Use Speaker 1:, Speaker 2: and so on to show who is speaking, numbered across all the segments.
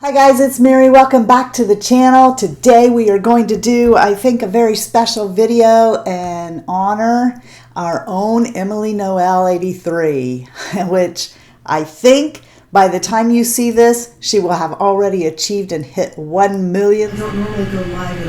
Speaker 1: Hi guys, it's Mary. Welcome back to the channel. Today we are going to do, I think, a very special video and honor our own Emily Noel 83, which I think by the time you see this, she will have already achieved and hit 1 million.
Speaker 2: I don't normally go live at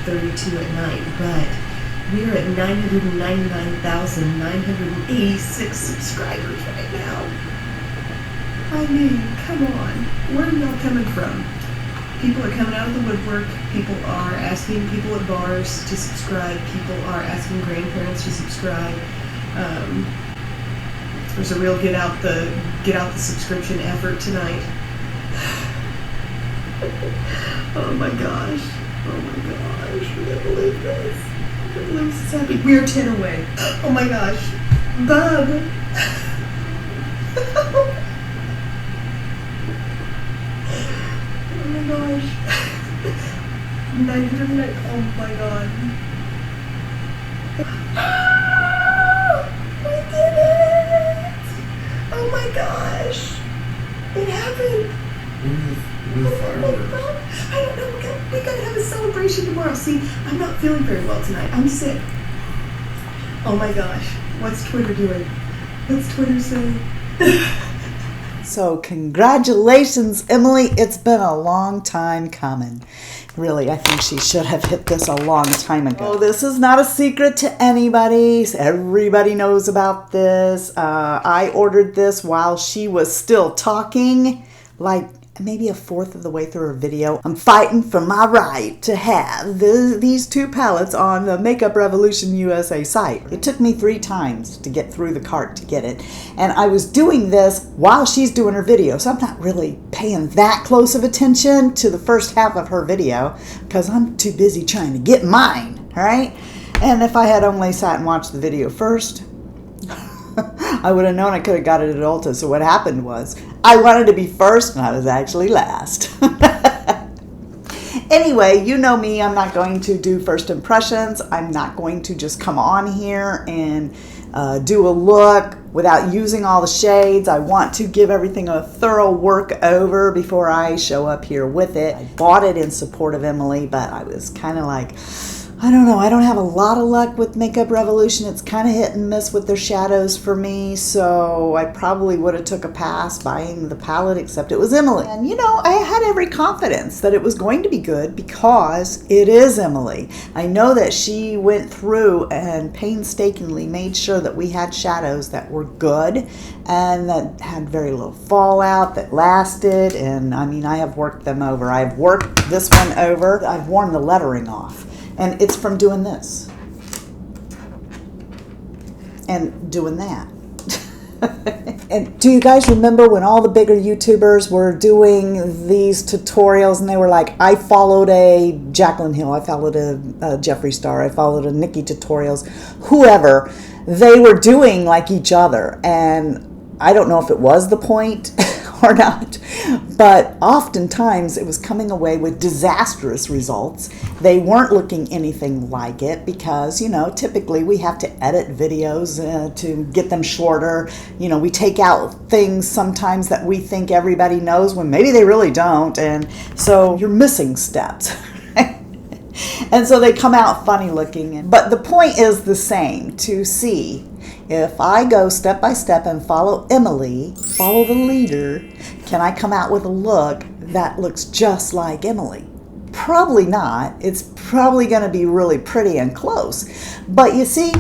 Speaker 2: 11:32 at night, but we are at 999,986 subscribers right now. I mean, come on. Where are y'all coming from? People are coming out of the woodwork. People are asking people at bars to subscribe. People are asking grandparents to subscribe. There's a real get out the subscription effort tonight. Oh my gosh. Oh my gosh. I can't believe this. I can't believe this is happening. We are 10 away. Oh my gosh. Bub. Oh my gosh. 909. Oh my god. We did it! Oh my gosh. It happened.
Speaker 3: With fireworks.
Speaker 2: I don't know. We gotta have a celebration tomorrow. See, I'm not feeling very well tonight. I'm sick. Oh my gosh. What's Twitter doing? What's Twitter saying?
Speaker 1: So congratulations, Emily. It's been a long time coming. Really, I think she should have hit this a long time ago. Oh, this is not a secret to anybody. Everybody knows about this. I ordered this while she was still talking, like maybe a fourth of the way through her video. I'm fighting for my right to have these two palettes on the Makeup Revolution USA site. It took me 3 times to get through the cart to get it. And I was doing this while she's doing her video, so I'm not really paying that close of attention to the first half of her video because I'm too busy trying to get mine, all right? And if I had only sat and watched the video first, I would have known I could have got it at Ulta. So what happened was I wanted to be first and I was actually last. Anyway, you know me. I'm not going to do first impressions. I'm not going to just come on here and do a look without using all the shades. I want to give everything a thorough work over before I show up here with it. I bought it in support of Emily, but I was kind of like, I don't know. I don't have a lot of luck with Makeup Revolution. It's kind of hit and miss with their shadows for me, so I probably would have took a pass buying the palette, except it was Emily. And you know, I had every confidence that it was going to be good because it is Emily. I know that she went through and painstakingly made sure that we had shadows that were good and that had very little fallout, that lasted, and I mean, I have worked them over. I've worked this one over. I've worn the lettering off. And it's from doing this and doing that. And do you guys remember when all the bigger YouTubers were doing these tutorials and they were like, I followed a Jaclyn Hill, I followed a Jeffree Star, I followed a Nikki tutorials, whoever. They were doing like each other. And I don't know if it was the point or not, but oftentimes it was coming away with disastrous results. They weren't looking anything like it because, you know, typically we have to edit videos to get them shorter. You know, we take out things sometimes that we think everybody knows when maybe they really don't, and so you're missing steps. And so they come out funny looking. But the point is the same, to see if I go step by step and follow Emily, follow the leader, can I come out with a look that looks just like Emily? Probably not. It's probably going to be really pretty and close. But you see,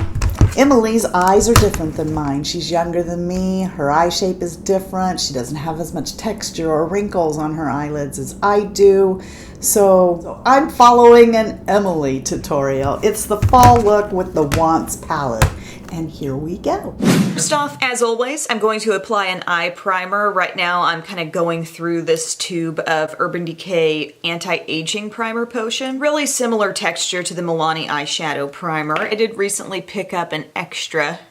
Speaker 1: Emily's eyes are different than mine. She's younger than me. Her eye shape is different. She doesn't have as much texture or wrinkles on her eyelids as I do. So I'm following an Emily tutorial. It's the fall look with the Wants palette. And here we go.
Speaker 4: First off, as always, I'm going to apply an eye primer. Right now, I'm kind of going through this tube of Urban Decay Anti-Aging Primer Potion. Really similar texture to the Milani eyeshadow primer. I did recently pick up an extra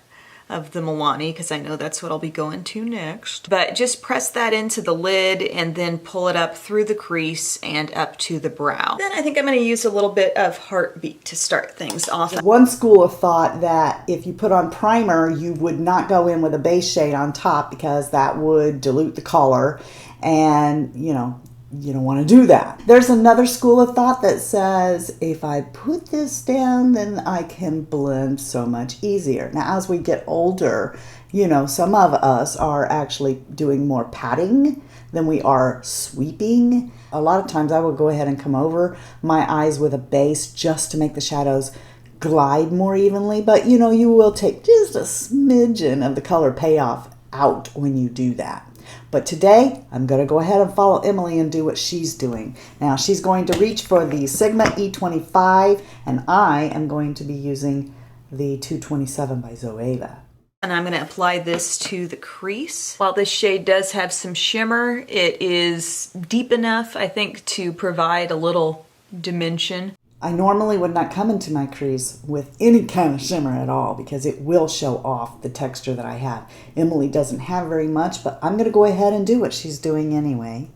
Speaker 4: of the Milani because I know that's what I'll be going to next. But just press that into the lid and then pull it up through the crease and up to the brow. Then I think I'm going to use a little bit of Heartbeat to start things off.
Speaker 1: One school of thought that if you put on primer, you would not go in with a base shade on top because that would dilute the color and, you know, you don't want to do that. There's another school of thought that says if I put this down, then I can blend so much easier. Now, as we get older, you know, some of us are actually doing more patting than we are sweeping. A lot of times I will go ahead and come over my eyes with a base just to make the shadows glide more evenly, but you know, you will take just a smidgen of the color payoff out when you do that. But today, I'm going to go ahead and follow Emily and do what she's doing. Now, she's going to reach for the Sigma E25, and I am going to be using the 227 by Zoeva.
Speaker 4: And I'm going to apply this to the crease. While this shade does have some shimmer, it is deep enough, I think, to provide a little dimension.
Speaker 1: I normally would not come into my crease with any kind of shimmer at all because it will show off the texture that I have. Emily doesn't have very much, but I'm going to go ahead and do what she's doing anyway.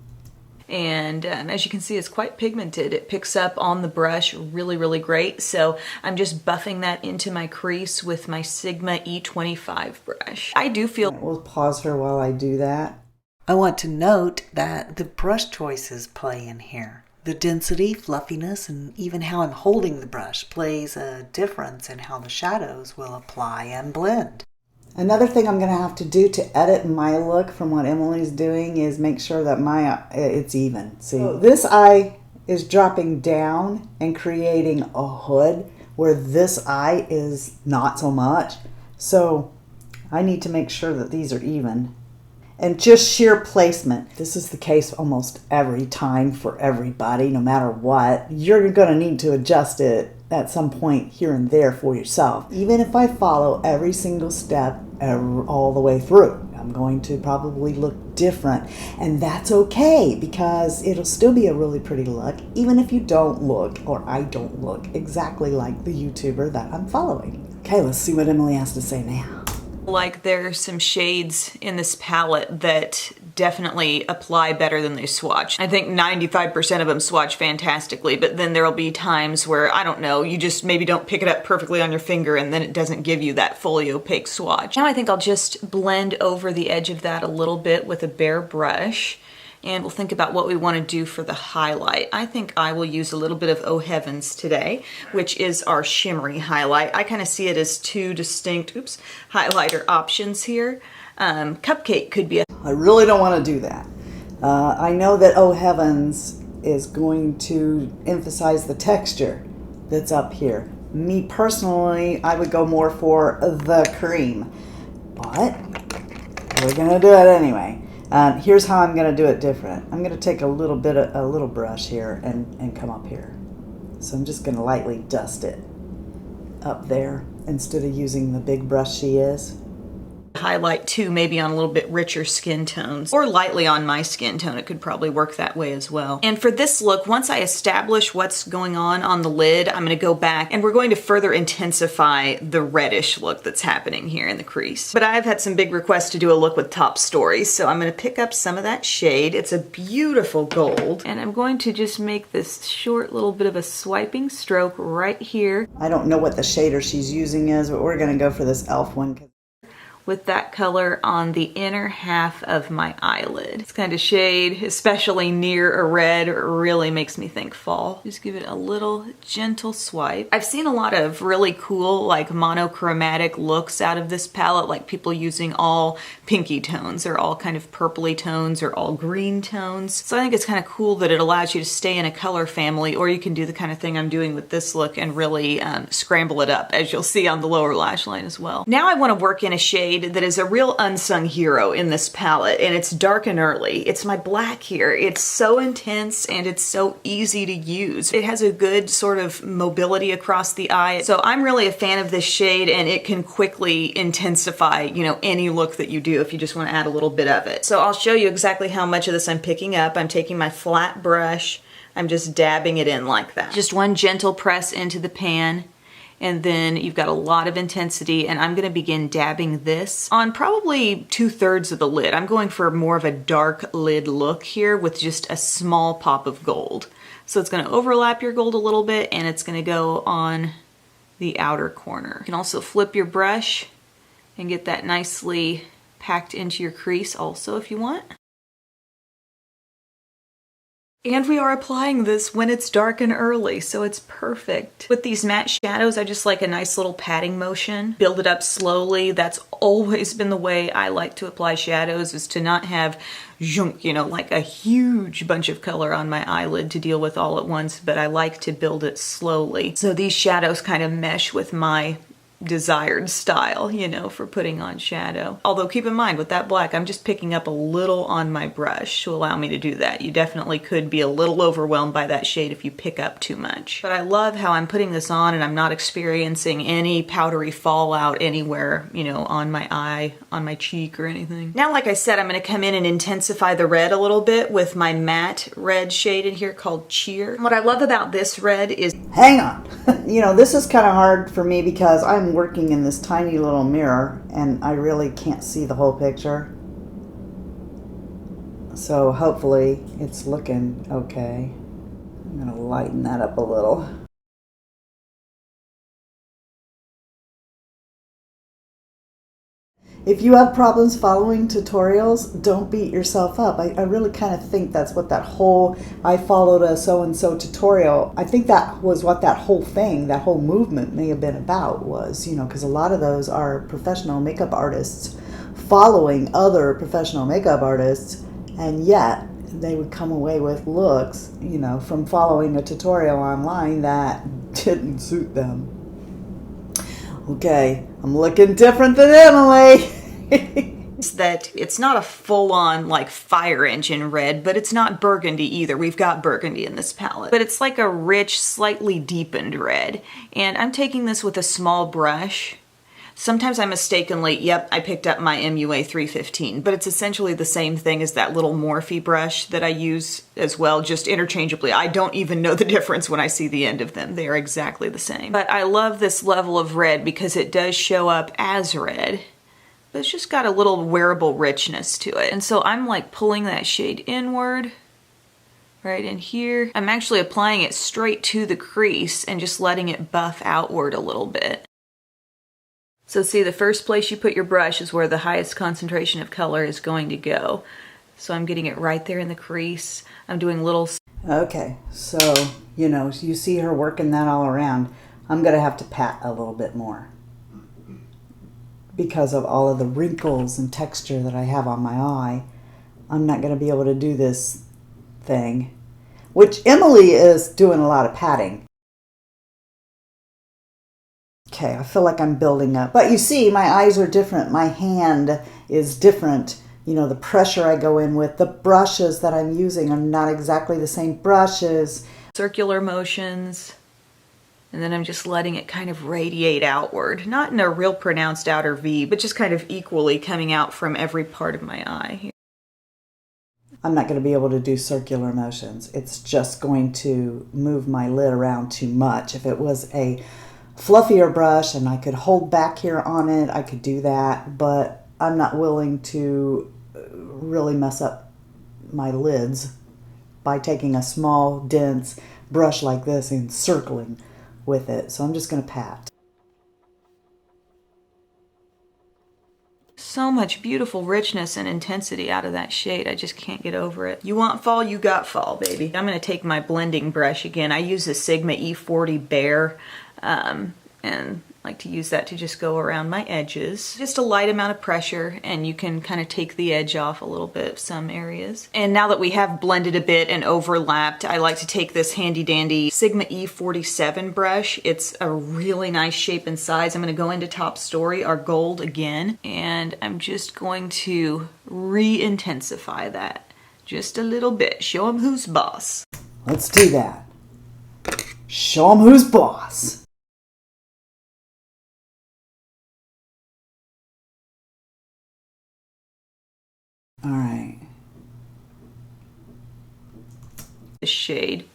Speaker 4: And as you can see, it's quite pigmented. It picks up on the brush really, really great. So I'm just buffing that into my crease with my Sigma E25 brush. I do feel...
Speaker 1: We'll pause her while I do that. I want to note that the brush choices play in here. The density, fluffiness, and even how I'm holding the brush plays a difference in how the shadows will apply and blend. Another thing I'm going to have to do to edit my look from what Emily's doing is make sure that it's even. See, this eye is dropping down and creating a hood where this eye is not so much. So I need to make sure that these are even. And just sheer placement. This is the case almost every time for everybody, no matter what. You're going to need to adjust it at some point here and there for yourself. Even if I follow every single step all the way through, I'm going to probably look different. And that's okay because it'll still be a really pretty look, even if you don't look, or I don't look, exactly like the YouTuber that I'm following. Okay, let's see what Emily has to say now.
Speaker 4: Like there's some shades in this palette that definitely apply better than they swatch. I think 95% of them swatch fantastically, but then there'll be times where, I don't know, you just maybe don't pick it up perfectly on your finger and then it doesn't give you that fully opaque swatch. Now I think I'll just blend over the edge of that a little bit with a bare brush. And we'll think about what we want to do for the highlight. I think I will use a little bit of Oh Heavens today, which is our shimmery highlight. I kind of see it as two distinct, highlighter options here. Cupcake could be a...
Speaker 1: I really don't want to do that. I know that Oh Heavens is going to emphasize the texture that's up here. Me personally, I would go more for the cream, but we're going to do it anyway. Here's how I'm going to do it different. I'm going to take a little brush here and come up here. So I'm just going to lightly dust it up there instead of using the big brush she is.
Speaker 4: Highlight too, maybe on a little bit richer skin tones, or lightly on my skin tone. It could probably work that way as well. And for this look, once I establish what's going on the lid, I'm going to go back and we're going to further intensify the reddish look that's happening here in the crease. But I've had some big requests to do a look with Top Story, so I'm going to pick up some of that shade. It's a beautiful gold, and I'm going to just make this short little bit of a swiping stroke right here.
Speaker 1: I don't know what the shader she's using is, but we're going to go for this e.l.f. one.
Speaker 4: With that color on the inner half of my eyelid. This kind of shade, especially near a red, really makes me think fall. Just give it a little gentle swipe. I've seen a lot of really cool like monochromatic looks out of this palette, like people using all pinky tones or all kind of purpley tones or all green tones. So I think it's kind of cool that it allows you to stay in a color family, or you can do the kind of thing I'm doing with this look and really scramble it up, as you'll see on the lower lash line as well. Now I want to work in a shade that is a real unsung hero in this palette, and it's dark and early. It's my black here. It's so intense and it's so easy to use. It has a good sort of mobility across the eye. So I'm really a fan of this shade, and it can quickly intensify, you know, any look that you do if you just want to add a little bit of it. So I'll show you exactly how much of this I'm picking up. I'm taking my flat brush. I'm just dabbing it in like that. Just one gentle press into the pan. And then you've got a lot of intensity, and I'm gonna begin dabbing this on probably 2/3 of the lid. I'm going for more of a dark lid look here with just a small pop of gold. So it's gonna overlap your gold a little bit, and it's gonna go on the outer corner. You can also flip your brush and get that nicely packed into your crease also if you want. And we are applying this when it's dark and early, so it's perfect. With these matte shadows, I just like a nice little patting motion. Build it up slowly. That's always been the way I like to apply shadows, is to not have zhunk, you know, like a huge bunch of color on my eyelid to deal with all at once, but I like to build it slowly. So these shadows kind of mesh with my desired style, you know, for putting on shadow. Although keep in mind with that black, I'm just picking up a little on my brush to allow me to do that. You definitely could be a little overwhelmed by that shade if you pick up too much. But I love how I'm putting this on and I'm not experiencing any powdery fallout anywhere, you know, on my eye, on my cheek or anything. Now, like I said, I'm going to come in and intensify the red a little bit with my matte red shade in here called Cheer. What I love about this red is...
Speaker 1: Hang on. You know, this is kind of hard for me because I'm working in this tiny little mirror and I really can't see the whole picture. So hopefully it's looking okay. I'm going to lighten that up a little. If you have problems following tutorials, don't beat yourself up. I really kind of think that's what that whole I followed a so-and-so tutorial, I think that was what that whole thing, that whole movement may have been about, was, you know, because a lot of those are professional makeup artists following other professional makeup artists, and yet they would come away with looks, you know, from following a tutorial online that didn't suit them. Okay, I'm looking different than Emily.
Speaker 4: that it's not a full-on like fire engine red, but it's not burgundy either. We've got burgundy in this palette, but it's like a rich, slightly deepened red. And I'm taking this with a small brush. Sometimes I mistakenly, yep, I picked up my MUA 315, but it's essentially the same thing as that little Morphe brush that I use as well, just interchangeably. I don't even know the difference when I see the end of them. They are exactly the same. But I love this level of red because it does show up as red, but it's just got a little wearable richness to it. And so I'm like pulling that shade inward, right in here. I'm actually applying it straight to the crease and just letting it buff outward a little bit. So see, the first place you put your brush is where the highest concentration of color is going to go. So I'm getting it right there in the crease. I'm doing little...
Speaker 1: Okay, so, you know, you see her working that all around. I'm going to have to pat a little bit more because of all of the wrinkles and texture that I have on my eye. I'm not going to be able to do this thing, which Emily is doing a lot of patting. Okay, I feel like I'm building up. But you see, my eyes are different. My hand is different. You know, the pressure I go in with, the brushes that I'm using are not exactly the same brushes.
Speaker 4: Circular motions. And then I'm just letting it kind of radiate outward. Not in a real pronounced outer V, but just kind of equally coming out from every part of my eye.
Speaker 1: I'm not going to be able to do circular motions. It's just going to move my lid around too much. If it was a fluffier brush and I could hold back here on it, I could do that, but I'm not willing to really mess up my lids by taking a small, dense brush like this and circling with it. So I'm just going to pat.
Speaker 4: So much beautiful richness and intensity out of that shade. I just can't get over it. You want fall, you got fall, baby. I'm going to take my blending brush again. I use a Sigma E40 Bear, and like to use that to just go around my edges. Just a light amount of pressure, and you can kind of take the edge off a little bit of some areas. And now that we have blended a bit and overlapped, I like to take this handy dandy Sigma E47 brush. It's a really nice shape and size. I'm going to go into Top Story, our gold again, and I'm just going to re-intensify that just a little bit. Show them who's boss.
Speaker 1: Let's do that. Show them who's boss. All right.
Speaker 4: The shade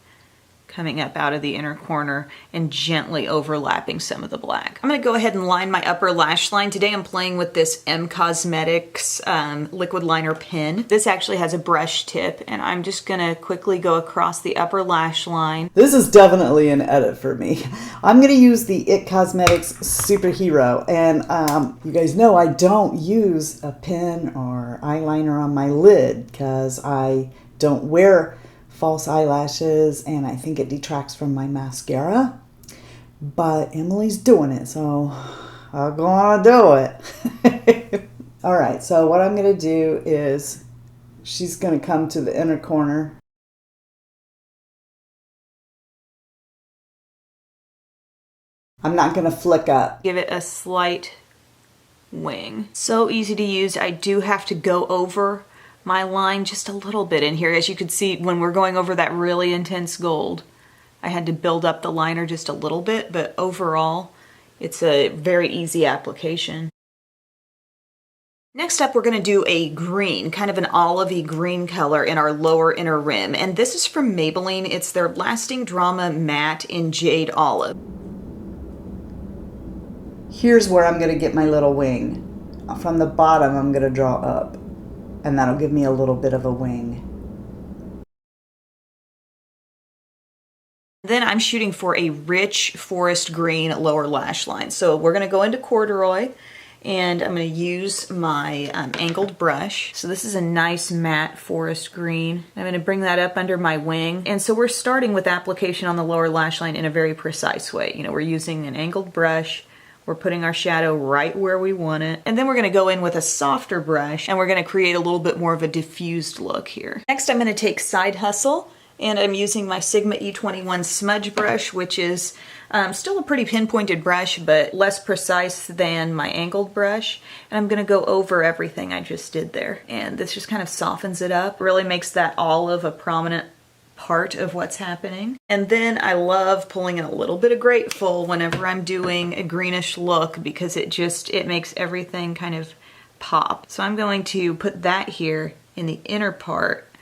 Speaker 4: coming up out of the inner corner and gently overlapping some of the black. I'm going to go ahead and line my upper lash line. Today I'm playing with this M Cosmetics liquid liner pen. This actually has a brush tip, and I'm just going to quickly go across the upper lash line.
Speaker 1: This is definitely an edit for me. I'm going to use the It Cosmetics Superhero, and you guys know I don't use a pen or eyeliner on my lid because I don't wear false eyelashes, and I think it detracts from my mascara. But Emily's doing it, so I'm gonna do it. All right, so what I'm gonna do is she's gonna come to the inner corner. I'm not gonna flick up.
Speaker 4: Give it a slight wing. So easy to use. I do have to go over my line just a little bit in here. As you can see, when we're going over that really intense gold, I had to build up the liner just a little bit, but overall, it's a very easy application. Next up, we're going to do a green, kind of an olivey green color in our lower inner rim. And this is from Maybelline. It's their Lasting Drama Matte in Jade Olive.
Speaker 1: Here's where I'm going to get my little wing. From the bottom, I'm going to draw up, and that'll give me a little bit of a wing.
Speaker 4: Then I'm shooting for a rich forest green lower lash line. So we're going to go into corduroy, and I'm going to use my angled brush. So this is a nice matte forest green. I'm going to bring that up under my wing. And so we're starting with application on the lower lash line in a very precise way. You know, we're using an angled brush. We're putting our shadow right where we want it. And then we're gonna go in with a softer brush, and we're gonna create a little bit more of a diffused look here. Next, I'm gonna take Side Hustle, and I'm using my Sigma E21 smudge brush, which is still a pretty pinpointed brush, but less precise than my angled brush. And I'm gonna go over everything I just did there. And this just kind of softens it up, really makes that olive a prominent part of what's happening. And then I love pulling in a little bit of Grateful whenever I'm doing a greenish look, because it makes everything kind of pop. So I'm going to put that here in the inner part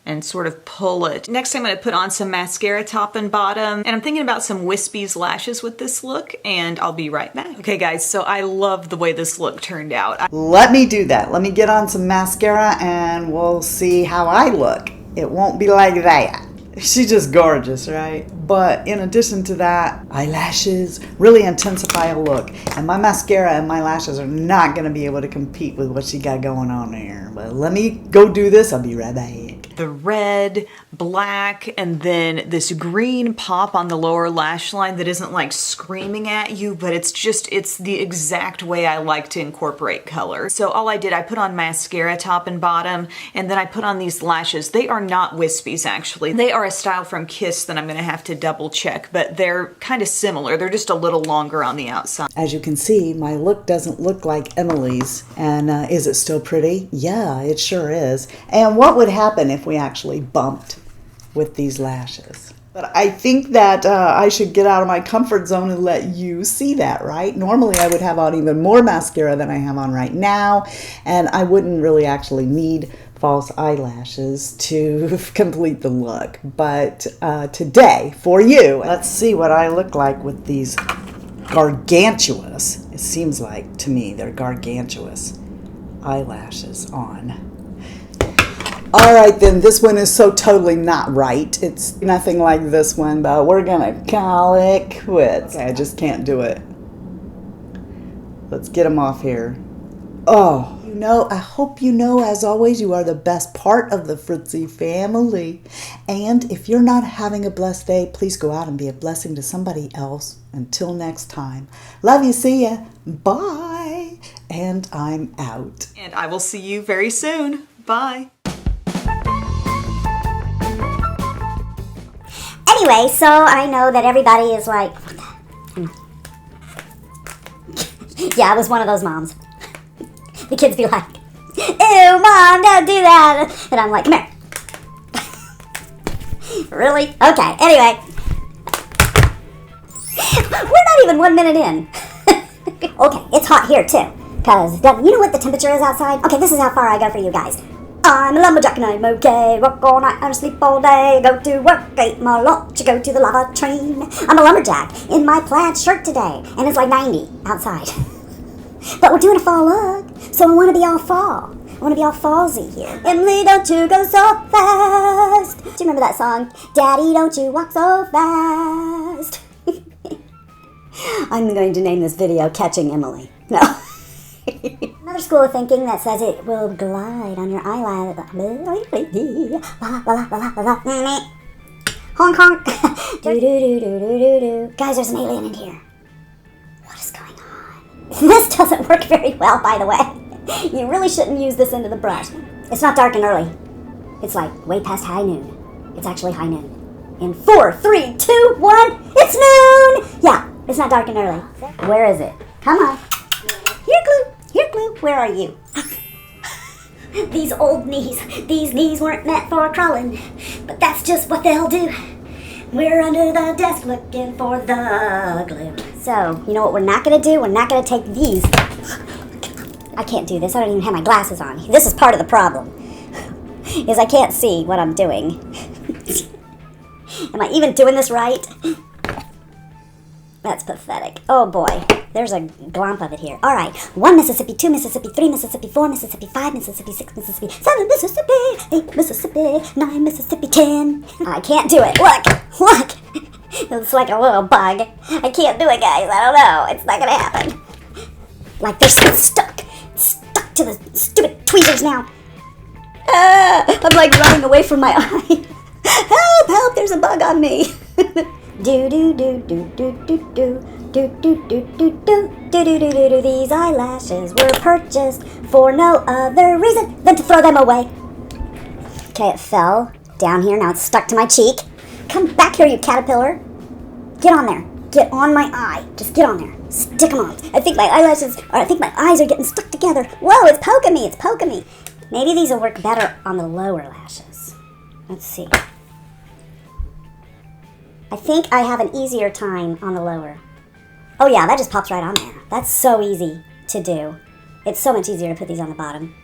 Speaker 4: and sort of pull it. Next, I'm going to put on some mascara top and bottom, and I'm thinking about some Wispies lashes with this look, and I'll be right back. Okay guys, so I love the way this look turned out.
Speaker 1: Let me do that. Let me get on some mascara and we'll see how I look. It won't be like that. She's just gorgeous, right? But in addition to that, eyelashes really intensify a look. And my mascara and my lashes are not going to be able to compete with what she got going on there. But let me go do this. I'll be right back.
Speaker 4: The red, black, and then this green pop on the lower lash line that isn't like screaming at you, but it's the exact way I like to incorporate color. So all I did, I put on mascara top and bottom, and then I put on these lashes. They are not Wispies, actually. They are a style from Kiss that I'm gonna have to double check, but they're kind of similar. They're just a little longer on the outside.
Speaker 1: As you can see, my look doesn't look like Emily's. And is it still pretty? Yeah, it sure is. And what would happen if we actually bumped with these lashes? But I think that I should get out of my comfort zone and let you see that, right? Normally I would have on even more mascara than I have on right now, and I wouldn't really actually need false eyelashes to complete the look. But today, for you, let's see what I look like with these gargantuous, it seems like to me they're gargantuous eyelashes on. All right, then, this one is so totally not right. It's nothing like this one, but we're gonna call it quits. Okay, I just can't do it. Let's get them off here. Oh, I hope you know, as always, you are the best part of the Fritzy family. And if you're not having a blessed day, please go out and be a blessing to somebody else. Until next time. Love you, see ya. Bye. And I'm out.
Speaker 4: And I will see you very soon. Bye.
Speaker 5: Anyway, so I know that everybody is like, yeah, I was one of those moms. The kids be like, ew, Mom, don't do that. And I'm like, come here. Really? Okay, anyway. We're not even 1 minute in. Okay, it's hot here too. Because, you know what the temperature is outside? Okay, this is how far I go for you guys. I'm a lumberjack and I'm okay. Work all night and sleep all day. Go to work, eat my lunch, go to the lava train. I'm a lumberjack in my plaid shirt today. And it's like 90 outside. But we're doing a fall look, so I want to be all fall. I want to be all fallsy here. Emily, don't you go so fast. Do you remember that song? Daddy, don't you walk so fast. I'm going to name this video Catching Emily. No. Another school of thinking that says it will glide on your eyelid. Honk honk. Guys, there's an alien in here. What is going on? This doesn't work very well, by the way. You really shouldn't use this into the brush. It's not dark and early. It's like way past high noon. It's actually high noon. In 4, 3, 2, 1, it's noon! Yeah, it's not dark and early. Where is it? Come on. Here, Glue. Here, Glue. Where are you? These old knees. These knees weren't meant for crawling. But that's just what they'll do. We're under the desk looking for the glue. So, you know what we're not going to do? We're not going to take these. I can't do this. I don't even have my glasses on. This is part of the problem. Is I can't see what I'm doing. Am I even doing this right? That's pathetic. Oh boy, there's a glomp of it here. All right, 1 Mississippi, 2 Mississippi, 3 Mississippi, 4 Mississippi, 5 Mississippi, 6 Mississippi, 7 Mississippi, 8 Mississippi, 9 Mississippi, 10. I can't do it. Look. It's like a little bug. I can't do it, guys. I don't know. It's not gonna happen. Like they're stuck to the stupid tweezers now. I'm like running away from my eye. Help, there's a bug on me. These eyelashes were purchased for no other reason than to throw them away. Okay, it fell down here. Now it's stuck to my cheek. Come back here, you caterpillar. Get on there. Get on my eye. Just get on there. Stick them on. I think my eyes are getting stuck together. Whoa, it's poking me. Maybe these will work better on the lower lashes. Let's see. I think I have an easier time on the lower. Oh yeah, that just pops right on there. That's so easy to do. It's so much easier to put these on the bottom.